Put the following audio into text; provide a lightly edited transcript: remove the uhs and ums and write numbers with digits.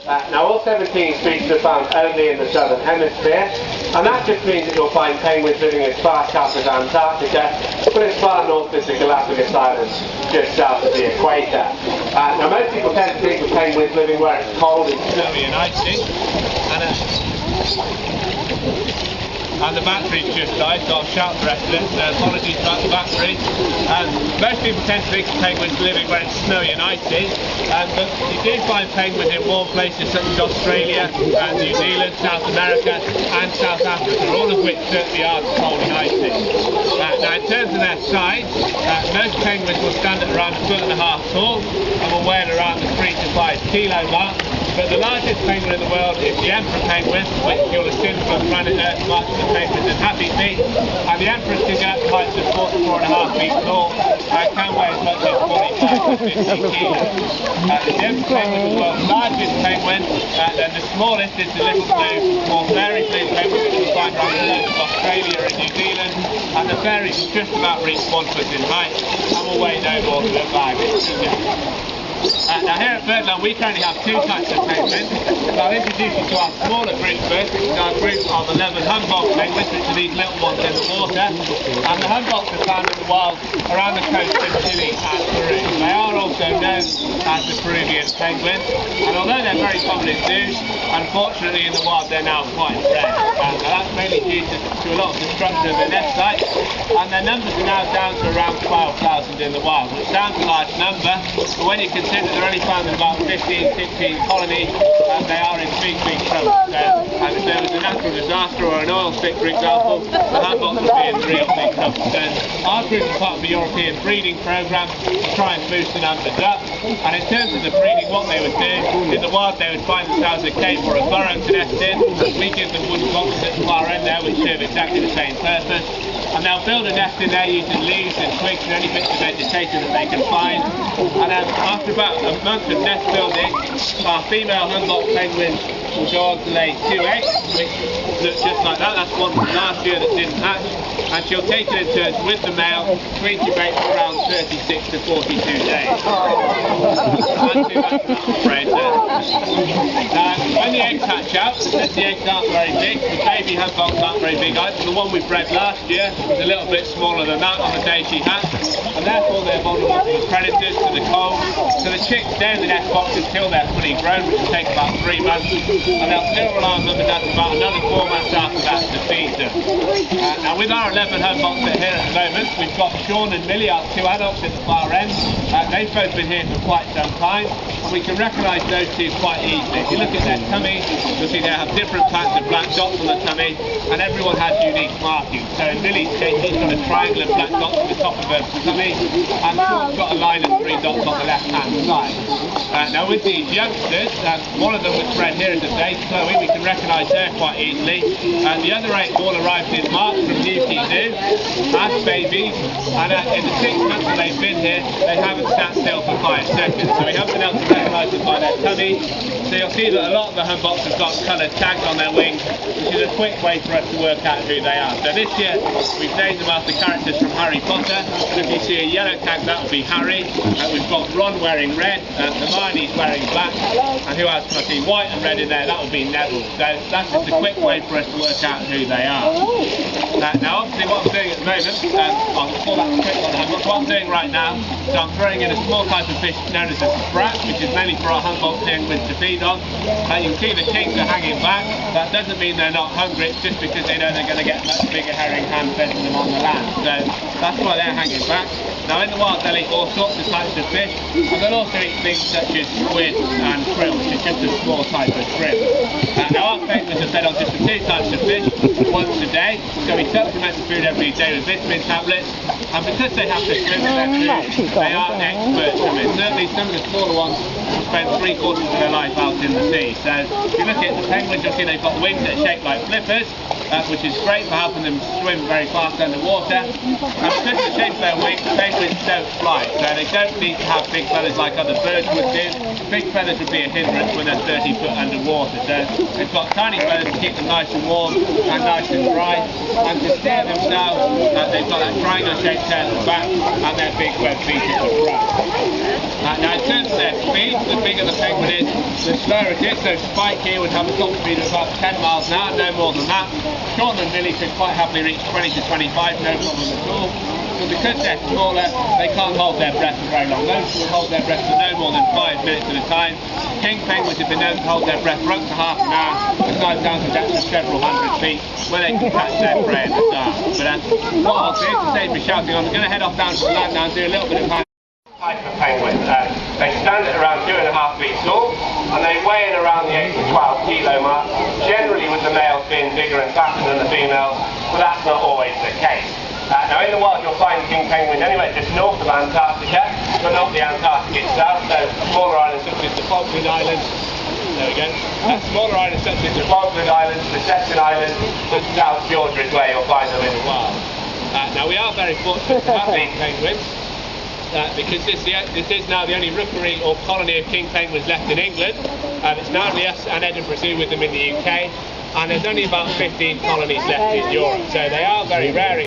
Now all 17 species are found only in the southern hemisphere, and that just means that you'll find penguins living as far south as Antarctica, but as far north as the Galapagos Islands, just south of the equator. Now most people tend to think of penguins living where it's cold and snowy and icy, and the battery's just died, so I'll shout the rest of it, so apologies about the battery. Most people tend to think of penguins living where it's snowy and icy, but you do find penguins in warm places such as Australia, New Zealand, South America and South Africa, all of which certainly are cold and icy. Now in terms of their size, most penguins will stand at around 1.5 foot tall and will weigh around the 3 to 5 kilo mark. But the largest penguin in the world is the emperor penguin, which you'll assume from planet Earth marks the penguins as happy feet. And the emperors can get up to heights of 4 to 4.5 feet tall and can weigh as much as 45 to 50 kilos. The emperor penguin is the world's largest penguin, then the smallest is the little blue or fairy blue penguin, which you'll find around the coast of Australia and New Zealand. And the fairies will just about reach 1 foot in height and will weigh no more than 5 inches. Now here at Birdland we currently have 2 types of penguins, so I'll introduce you to our smaller group first, which is our group of 11 Humboldt penguins, which are these little ones in the water. And the Humboldts are found in the wild around the coast of Chile and Peru. They are also known as the Peruvian penguin, and although they're very common in zoos, unfortunately in the wild they're now quite rare. And that's mainly due to a lot of destruction of their nest sites, and their numbers are now down to around 12,000 in the wild, which sounds a large number, but when you consider they're only found in about 15, 16 colonies, and they are in big trouble. So, and if there was a natural disaster or an oil spill, for example, the Humboldts would be in real big trouble. So our group is part of the European breeding programme to try and boost the numbers up. And in terms of the breeding, what they would do, in the wild they would find themselves a cave or a burrow to nest in. We give them wooden boxes at the far end there which serve exactly the same purpose. And they'll build a nest in there using leaves and twigs and any bits of vegetation that they can find. And after about a month of nest building, our female Humboldt penguins will go on to lay 2 eggs, which look just like that. That's one from last year that didn't hatch. And she'll take it in turns with the male to incubate for around 36 to 42 days. Not too much, I'm afraid. When the eggs hatch out, since the eggs aren't very big, the baby Humboldts aren't very big either. The one we bred last year was a little bit smaller than that on the day she hatched, and therefore they're vulnerable to the predators, to the cold. So the chicks stay in the nest box until they're fully grown, which will take about 3 months, and they'll still rely on them and that's about another 4 months after that to feed them. Now with our 11 Humboldts that are here at the moment, we've got Sean and Millie, our 2 adults at the far end. They've both been here for quite some time, and we can recognise those 2 quite easily. If you look at their tummies, you'll see they have different patterns of black dots on the tummy, and everyone has unique markings. So in Millie's case, she's got a triangle of black dots at the top of her tummy, and Sean's got a line of 3 dots on the left-hand side. Now with these youngsters, one of them was bred here at the base, Chloe, we can recognise her quite easily. The other 8 all arrived in March from Newquay Zoo as babies, and in the 6 months that they've been here, they haven't sat still for 5 seconds, so we haven't been able to recognise them by their tummy. So you'll see that a lot of the Humboldts have got coloured tags on their wings, which is a quick way for us to work out who they are. So this year, we've named them after characters from Harry Potter. So if you see a yellow tag, that will be Harry. We've got Ron wearing red, Hermione's wearing black, and who else can I see? White and red in there, that will be Neville. So that's just a quick way for us to work out who they are. Now obviously what I'm doing at the moment, I'll pull that quick on the Humboldt. What I'm doing right now, so I'm throwing in a small type of fish known as a sprat, which is mainly for our Humboldt penguins to feed on. You can see the kings are hanging back. That doesn't mean they're not hungry, it's just because they know they're going to get much bigger herring hand-fed than them on the land. So that's why they're hanging back. Now in the wild they'll eat all sorts of types of fish, and they'll also eat things such as squid and krill, which is just a small type of shrimp. Now our penguins are fed on just the 2 types of fish once a day, so we supplement the food every day with vitamin tablets, and because they have to swim with their food, they are experts swimmers. Certainly some of the smaller ones will spend 3/4 of their life out in the sea. So if you look at the penguins, you'll see they've got wings that are shaped like flippers, which is great for helping them swim very fast underwater. And because of the shape of their wings, penguins don't fly, so they don't need to have big feathers like other birds would do. big feathers would be a hindrance when they're 30 foot underwater. So they've got tiny feathers to keep them nice and warm and nice and dry. And to steer themselves, they've got that triangle shaped tail at the back and their big web feet at the front. Now in terms of their speed, the bigger the penguin is, the slower it is. So Spike here would have a top speed of about 10 miles an hour, no more than that. Sean and Lily could quite happily reach 20 to 25, no problem at all. But because they're smaller, they can't hold their breath for very long. Those will hold their breath for no more than 5 minutes at a time. King penguins have been known to hold their breath for up to half an hour, and dive down to depths of several hundred feet, where they can catch their prey in the dark. But what I'll do, to save me shouting on, I'm going to head off down to the land now and do a little bit of hand. Type of penguin. They stand at around 2.5 feet tall, and they weigh in around the 8 to 12 kilo mark, generally with the males being bigger and fatter than the females, but that's not always the case. Now in the wild you'll find king penguins anywhere just north of Antarctica, but not the Antarctic itself, so smaller islands such as the Falkland Islands, there we go, smaller islands such as the Falkland Islands, the Shetland Islands, and South Georgia is where you'll find them in the wild. Now we are very fortunate to have these penguins, because this is now the only rookery or colony of king penguins left in England, and it's now only us and Edinburgh Zoo with them in the UK, and there's only about 15 colonies left in Europe, so they are very rare.